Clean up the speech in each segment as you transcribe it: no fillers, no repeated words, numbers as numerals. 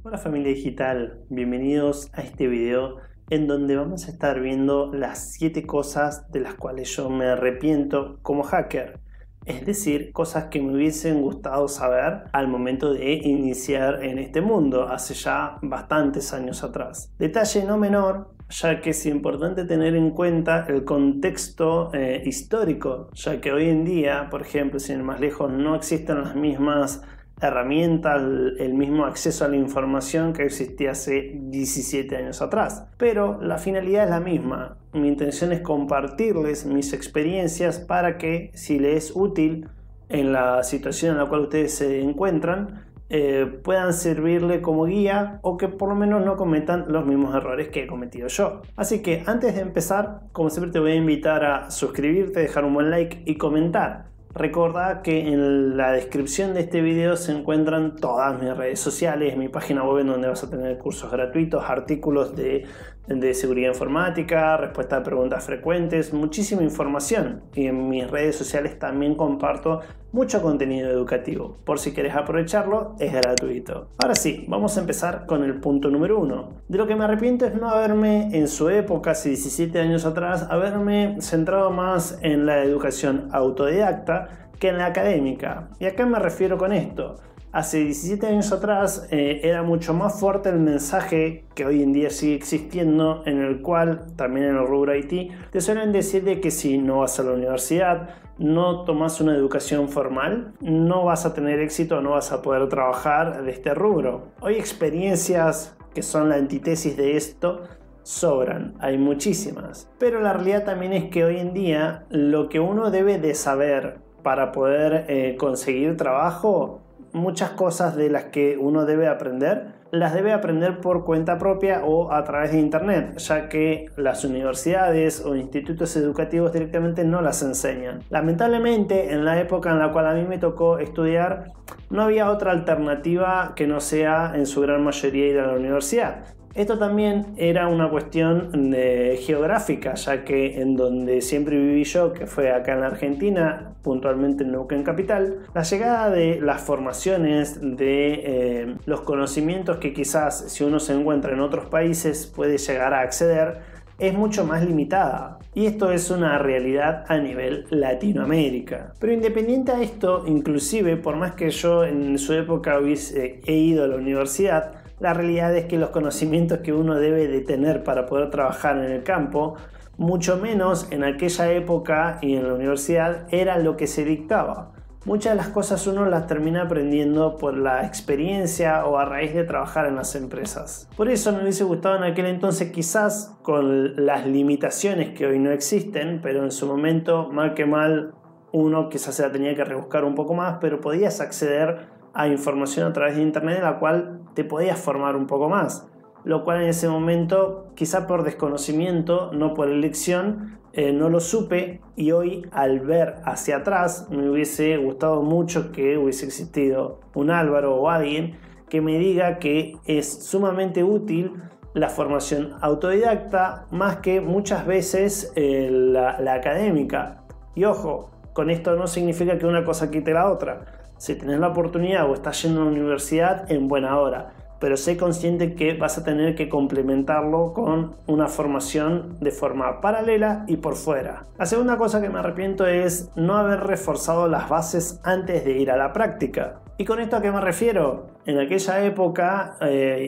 Hola familia digital, bienvenidos a este video en donde vamos a estar viendo las 7 cosas de las cuales yo me arrepiento como hacker. Es decir, cosas que me hubiesen gustado saber al momento de iniciar en este mundo, hace ya bastantes años atrás. Detalle no menor, ya que es importante tener en cuenta el contexto histórico, ya que hoy en día, por ejemplo, sin ir más lejos, no existen las mismas herramientas, el mismo acceso a la información que existía hace 17 años atrás. Pero la finalidad es la misma. Mi intención es compartirles mis experiencias para que, si les es útil en la situación en la cual ustedes se encuentran, puedan servirle como guía o que por lo menos no cometan los mismos errores que he cometido yo. Así que antes de empezar, como siempre te voy a invitar a suscribirte, dejar un buen like y comentar. Recordá que en la descripción de este video se encuentran todas mis redes sociales, mi página web en donde vas a tener cursos gratuitos, artículos de seguridad informática, respuesta a preguntas frecuentes, muchísima información. Y en mis redes sociales también comparto mucho contenido educativo. Por si querés aprovecharlo, es gratuito. Ahora sí, vamos a empezar con el punto número 1. De lo que me arrepiento es no haberme, en su época, hace 17 años atrás, haberme centrado más en la educación autodidacta que en la académica. ¿Y a qué me refiero con esto? Hace 17 años atrás era mucho más fuerte el mensaje que hoy en día sigue existiendo, en el cual, también en el rubro IT, te suelen decir de que si no vas a la universidad, no tomas una educación formal, no vas a tener éxito, no vas a poder trabajar de este rubro. Hoy experiencias que son la antítesis de esto sobran, hay muchísimas. Pero la realidad también es que hoy en día lo que uno debe de saber para poder conseguir trabajo, muchas cosas de las que uno debe aprender, las debe aprender por cuenta propia o a través de internet, ya que las universidades o institutos educativos directamente no las enseñan. Lamentablemente, en la época en la cual a mí me tocó estudiar, no había otra alternativa que no sea, en su gran mayoría, ir a la universidad. Esto también era una cuestión geográfica, ya que en donde siempre viví yo, que fue acá en la Argentina, puntualmente en Neuquén Capital, la llegada de las formaciones, de los conocimientos que quizás si uno se encuentra en otros países puede llegar a acceder, es mucho más limitada. Y esto es una realidad a nivel Latinoamérica. Pero independiente a esto, inclusive por más que yo en su época he ido a la universidad, la realidad es que los conocimientos que uno debe de tener para poder trabajar en el campo, mucho menos en aquella época y en la universidad, era lo que se dictaba. Muchas de las cosas uno las termina aprendiendo por la experiencia o a raíz de trabajar en las empresas. Por eso me hubiese gustado en aquel entonces, quizás con las limitaciones que hoy no existen, pero en su momento, mal que mal, uno quizás se la tenía que rebuscar un poco más, pero podías acceder a información a través de internet en la cual te podías formar un poco más, lo cual en ese momento, quizá por desconocimiento, no por elección, no lo supe, y hoy al ver hacia atrás me hubiese gustado mucho que hubiese existido un Álvaro o alguien que me diga que es sumamente útil la formación autodidacta más que muchas veces la académica. Y ojo, con esto no significa que una cosa quite la otra. Si tenés la oportunidad o estás yendo a la universidad, en buena hora, pero sé consciente que vas a tener que complementarlo con una formación de forma paralela y por fuera. La segunda cosa que me arrepiento es no haber reforzado las bases antes de ir a la práctica. ¿Y con esto a qué me refiero? En aquella época,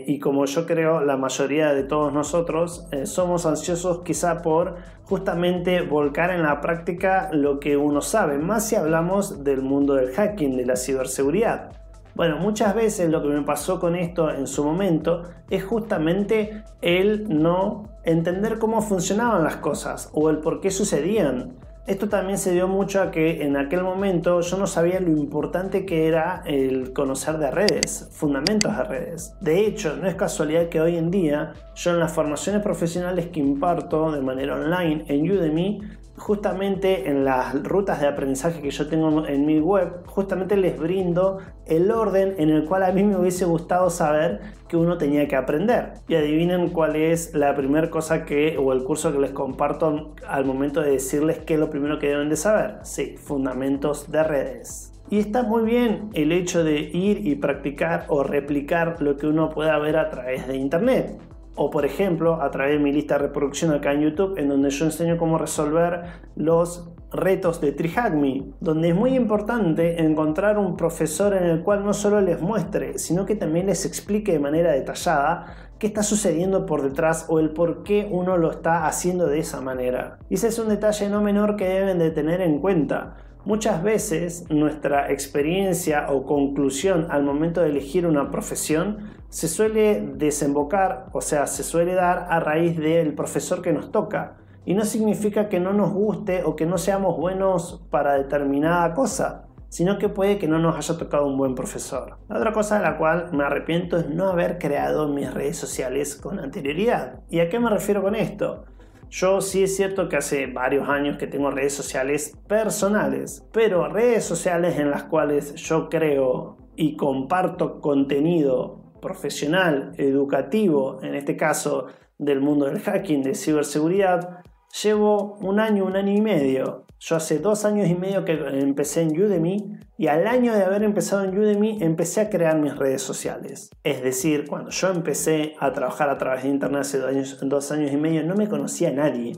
y como yo creo la mayoría de todos nosotros, somos ansiosos quizá por justamente volcar en la práctica lo que uno sabe, más si hablamos del mundo del hacking, de la ciberseguridad. Bueno, muchas veces lo que me pasó con esto en su momento es justamente el no entender cómo funcionaban las cosas o el por qué sucedían. Esto también se dio mucho a que en aquel momento yo no sabía lo importante que era el conocer de redes, fundamentos de redes. De hecho, no es casualidad que hoy en día yo en las formaciones profesionales que imparto de manera online en Udemy, justamente en las rutas de aprendizaje que yo tengo en mi web, justamente les brindo el orden en el cual a mí me hubiese gustado saber que uno tenía que aprender. Y adivinen cuál es la primera cosa o el curso que les comparto al momento de decirles qué es lo primero que deben de saber. Sí, fundamentos de redes. Y está muy bien el hecho de ir y practicar o replicar lo que uno pueda ver a través de internet. O por ejemplo, a través de mi lista de reproducción acá en YouTube, en donde yo enseño cómo resolver los retos de TreeHackMe, donde es muy importante encontrar un profesor en el cual no solo les muestre, sino que también les explique de manera detallada qué está sucediendo por detrás o el por qué uno lo está haciendo de esa manera. Y ese es un detalle no menor que deben de tener en cuenta. Muchas veces nuestra experiencia o conclusión al momento de elegir una profesión se suele desembocar, o sea, se suele dar a raíz del profesor que nos toca. Y no significa que no nos guste o que no seamos buenos para determinada cosa, sino que puede que no nos haya tocado un buen profesor. La otra cosa de la cual me arrepiento es no haber creado mis redes sociales con anterioridad. ¿Y a qué me refiero con esto? Yo sí es cierto que hace varios años que tengo redes sociales personales, pero redes sociales en las cuales yo creo y comparto contenido profesional, educativo, en este caso del mundo del hacking, de ciberseguridad, llevo un año y medio. Yo hace 2 años y medio que empecé en Udemy y al año de haber empezado en Udemy empecé a crear mis redes sociales. Es decir, cuando yo empecé a trabajar a través de internet hace 2 años y medio no me conocía a nadie.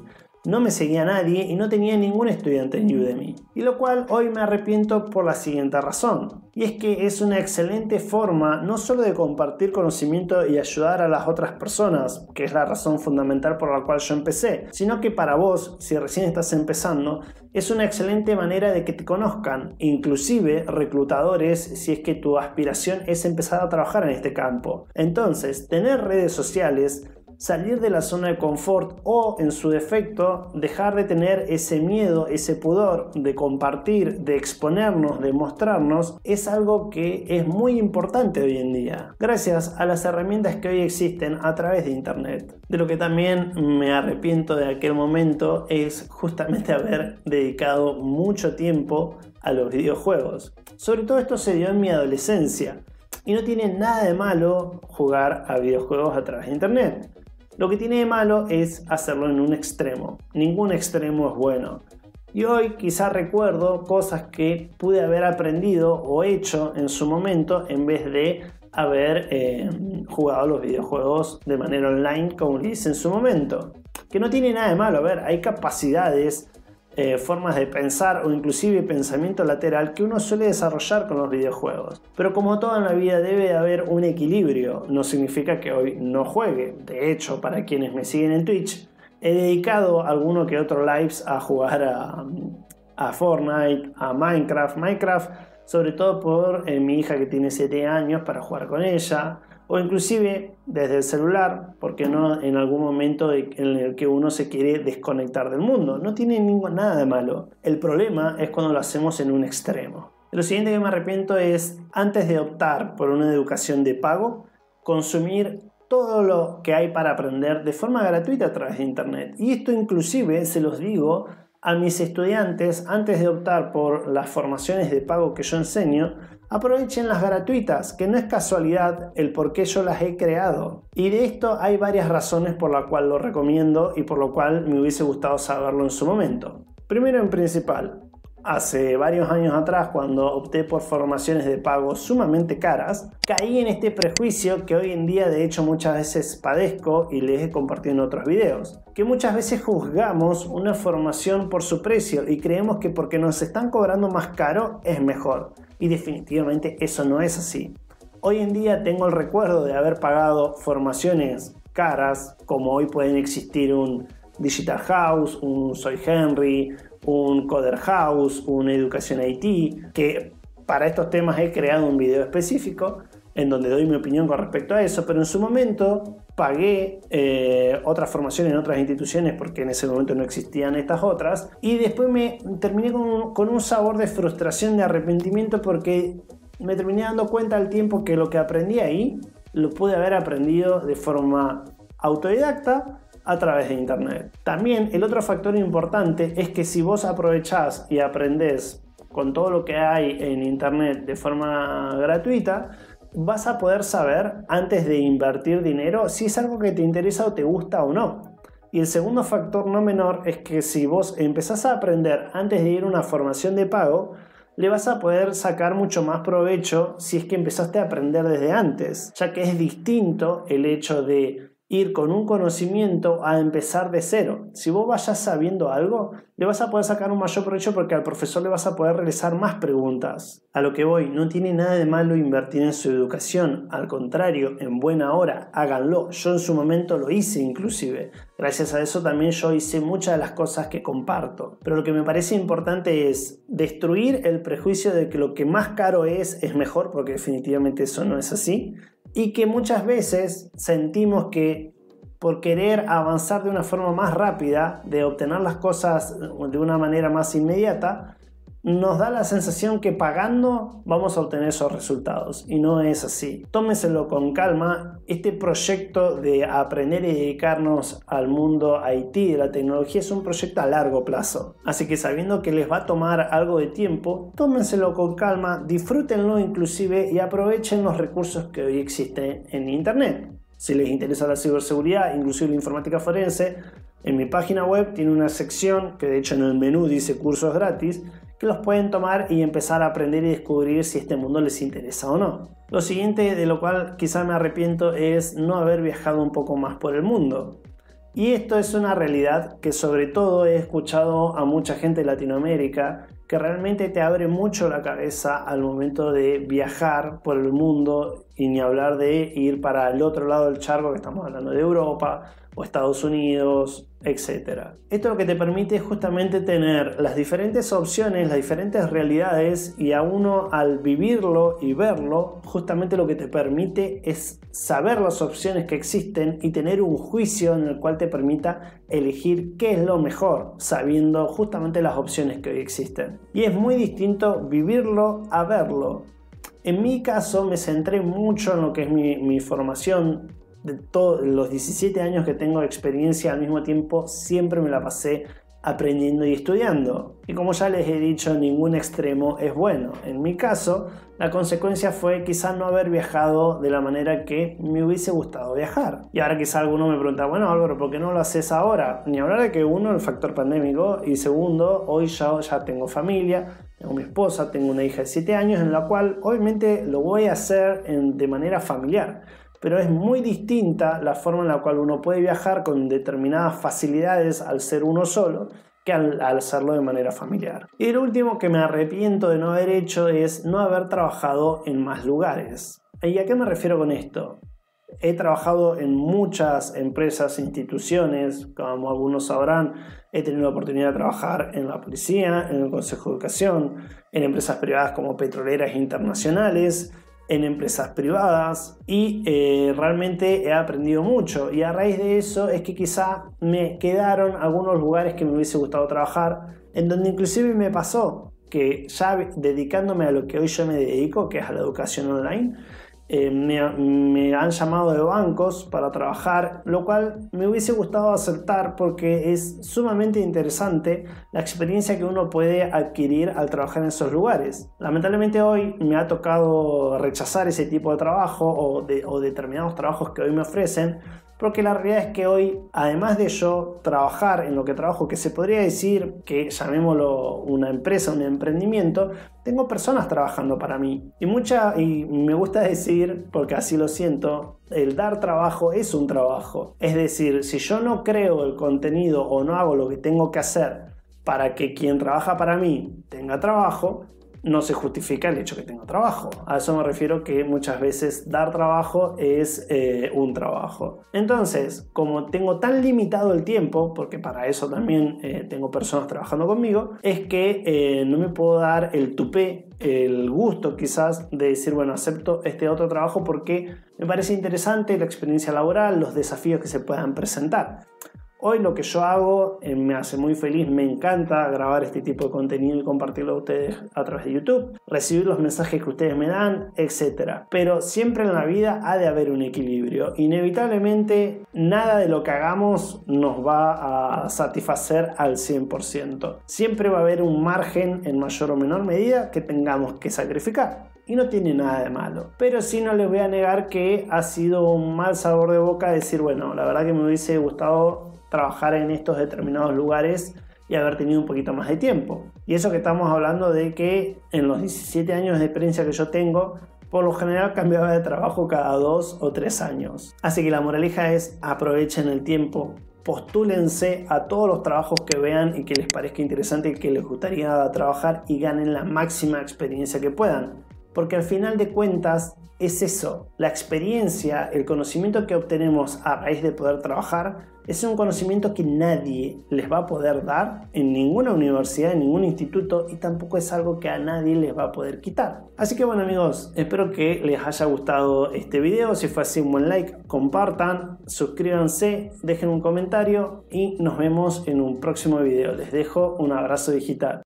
No me seguía nadie y no tenía ningún estudiante en Udemy. Y lo cual hoy me arrepiento por la siguiente razón. Y es que es una excelente forma no solo de compartir conocimiento y ayudar a las otras personas, que es la razón fundamental por la cual yo empecé, sino que para vos, si recién estás empezando, es una excelente manera de que te conozcan, inclusive reclutadores, si es que tu aspiración es empezar a trabajar en este campo. Entonces, tener redes sociales, salir de la zona de confort o, en su defecto, dejar de tener ese miedo, ese pudor de compartir, de exponernos, de mostrarnos, es algo que es muy importante hoy en día, gracias a las herramientas que hoy existen a través de internet. De lo que también me arrepiento de aquel momento es justamente haber dedicado mucho tiempo a los videojuegos. Sobre todo esto se dio en mi adolescencia y no tiene nada de malo jugar a videojuegos a través de internet. Lo que tiene de malo es hacerlo en un extremo. Ningún extremo es bueno. Y hoy quizá recuerdo cosas que pude haber aprendido o hecho en su momento en vez de haber jugado los videojuegos de manera online como lo hice en su momento. Que no tiene nada de malo. A ver, hay capacidades, formas de pensar o inclusive pensamiento lateral que uno suele desarrollar con los videojuegos. Pero como todo en la vida debe haber un equilibrio. No significa que hoy no juegue. De hecho, para quienes me siguen en Twitch, he dedicado alguno que otro lives a jugar a Fortnite, a Minecraft, sobre todo por mi hija que tiene 7 años para jugar con ella. O inclusive desde el celular, porque no en algún momento en el que uno se quiere desconectar del mundo. No tiene nada de malo. El problema es cuando lo hacemos en un extremo. Lo siguiente que me arrepiento es, antes de optar por una educación de pago, consumir todo lo que hay para aprender de forma gratuita a través de internet. Y esto inclusive se los digo a mis estudiantes antes de optar por las formaciones de pago que yo enseño. Aprovechen las gratuitas, que no es casualidad el por qué yo las he creado. Y de esto hay varias razones por las cuales lo recomiendo y por lo cual me hubiese gustado saberlo en su momento. Primero en principal, hace varios años atrás, cuando opté por formaciones de pago sumamente caras, caí en este prejuicio que hoy en día de hecho muchas veces padezco y les he compartido en otros videos. Que muchas veces juzgamos una formación por su precio y creemos que porque nos están cobrando más caro es mejor. Y definitivamente eso no es así. Hoy en día tengo el recuerdo de haber pagado formaciones caras, como hoy pueden existir un Digital House, un Soy Henry, un Coder House, una Educación IT, que para estos temas he creado un video específico en donde doy mi opinión con respecto a eso, pero en su momento pagué otras formaciones en otras instituciones porque en ese momento no existían estas otras, y después me terminé con un sabor de frustración, de arrepentimiento, porque me terminé dando cuenta al tiempo que lo que aprendí ahí lo pude haber aprendido de forma autodidacta a través de internet. También el otro factor importante es que si vos aprovechás y aprendés con todo lo que hay en internet de forma gratuita, vas a poder saber antes de invertir dinero si es algo que te interesa o te gusta o no. Y el segundo factor no menor es que si vos empezás a aprender antes de ir a una formación de pago, le vas a poder sacar mucho más provecho si es que empezaste a aprender desde antes, ya que es distinto el hecho de ir con un conocimiento a empezar de cero. Si vos vayas sabiendo algo, le vas a poder sacar un mayor provecho porque al profesor le vas a poder realizar más preguntas. A lo que voy, no tiene nada de malo invertir en su educación, al contrario, en buena hora, háganlo. Yo en su momento lo hice inclusive. Gracias a eso también yo hice muchas de las cosas que comparto. Pero lo que me parece importante es destruir el prejuicio de que lo que más caro es mejor, porque definitivamente eso no es así. Y que muchas veces sentimos que por querer avanzar de una forma más rápida, de obtener las cosas de una manera más inmediata, nos da la sensación que pagando vamos a obtener esos resultados. Y no es así. Tómenselo con calma. Este proyecto de aprender y dedicarnos al mundo IT de la tecnología es un proyecto a largo plazo. Así que sabiendo que les va a tomar algo de tiempo, tómenselo con calma, disfrútenlo inclusive y aprovechen los recursos que hoy existen en Internet. Si les interesa la ciberseguridad, inclusive la informática forense, en mi página web tiene una sección que de hecho en el menú dice cursos gratis, que los pueden tomar y empezar a aprender y descubrir si este mundo les interesa o no. Lo siguiente de lo cual quizá me arrepiento es no haber viajado un poco más por el mundo. Y esto es una realidad que sobre todo he escuchado a mucha gente de Latinoamérica que realmente te abre mucho la cabeza al momento de viajar por el mundo y ni hablar de ir para el otro lado del charco, que estamos hablando de Europa o Estados Unidos, etc. Esto lo que te permite es justamente tener las diferentes opciones, las diferentes realidades, y a uno al vivirlo y verlo, justamente lo que te permite es saber las opciones que existen y tener un juicio en el cual te permita elegir qué es lo mejor, sabiendo justamente las opciones que hoy existen. Y es muy distinto vivirlo a verlo. En mi caso me centré mucho en lo que es mi formación. De todos los 17 años que tengo de experiencia, al mismo tiempo siempre me la pasé aprendiendo y estudiando. Y como ya les he dicho, ningún extremo es bueno. En mi caso, la consecuencia fue quizás no haber viajado de la manera que me hubiese gustado viajar. Y ahora quizás alguno me pregunta, bueno Álvaro, ¿por qué no lo haces ahora? Ni hablar de que uno, el factor pandémico, y segundo, hoy ya tengo familia, tengo mi esposa, tengo una hija de 7 años, en la cual obviamente lo voy a hacer de manera familiar. Pero es muy distinta la forma en la cual uno puede viajar con determinadas facilidades al ser uno solo que al hacerlo de manera familiar. Y lo último que me arrepiento de no haber hecho es no haber trabajado en más lugares. ¿Y a qué me refiero con esto? He trabajado en muchas empresas e instituciones, como algunos sabrán, he tenido la oportunidad de trabajar en la policía, en el Consejo de Educación, en empresas privadas como petroleras internacionales, en empresas privadas, y realmente he aprendido mucho, y a raíz de eso es que quizá me quedaron algunos lugares que me hubiese gustado trabajar, en donde inclusive me pasó que ya dedicándome a lo que hoy yo me dedico, que es a la educación online, me han llamado de bancos para trabajar, lo cual me hubiese gustado aceptar porque es sumamente interesante la experiencia que uno puede adquirir al trabajar en esos lugares. Lamentablemente hoy me ha tocado rechazar ese tipo de trabajo o determinados trabajos que hoy me ofrecen, porque la realidad es que hoy, además de yo trabajar en lo que trabajo, que se podría decir que llamémoslo una empresa, un emprendimiento, tengo personas trabajando para mí. Y me gusta decir, porque así lo siento, el dar trabajo es un trabajo. Es decir, si yo no creo el contenido o no hago lo que tengo que hacer para que quien trabaja para mí tenga trabajo, no se justifica el hecho que tenga trabajo. A eso me refiero, que muchas veces dar trabajo es un trabajo. Entonces, como tengo tan limitado el tiempo, porque para eso también tengo personas trabajando conmigo, es que no me puedo dar el tupé, el gusto quizás de decir, bueno, acepto este otro trabajo porque me parece interesante la experiencia laboral, los desafíos que se puedan presentar. Hoy lo que yo hago me hace muy feliz, me encanta grabar este tipo de contenido y compartirlo a ustedes a través de YouTube, recibir los mensajes que ustedes me dan, etc. Pero siempre en la vida ha de haber un equilibrio. Inevitablemente nada de lo que hagamos nos va a satisfacer al 100%. Siempre va a haber un margen en mayor o menor medida que tengamos que sacrificar. Y no tiene nada de malo. Pero sí no les voy a negar que ha sido un mal sabor de boca decir, bueno, la verdad que me hubiese gustado trabajar en estos determinados lugares y haber tenido un poquito más de tiempo. Y eso que estamos hablando de que en los 17 años de experiencia que yo tengo, por lo general cambiaba de trabajo cada 2 o 3 años. Así que la moraleja es: aprovechen el tiempo, postúlense a todos los trabajos que vean y que les parezca interesante y que les gustaría trabajar, y ganen la máxima experiencia que puedan. Porque al final de cuentas es eso, la experiencia, el conocimiento que obtenemos a raíz de poder trabajar es un conocimiento que nadie les va a poder dar en ninguna universidad, en ningún instituto, y tampoco es algo que a nadie les va a poder quitar. Así que bueno amigos, espero que les haya gustado este video. Si fue así, un buen like, compartan, suscríbanse, dejen un comentario y nos vemos en un próximo video. Les dejo un abrazo digital.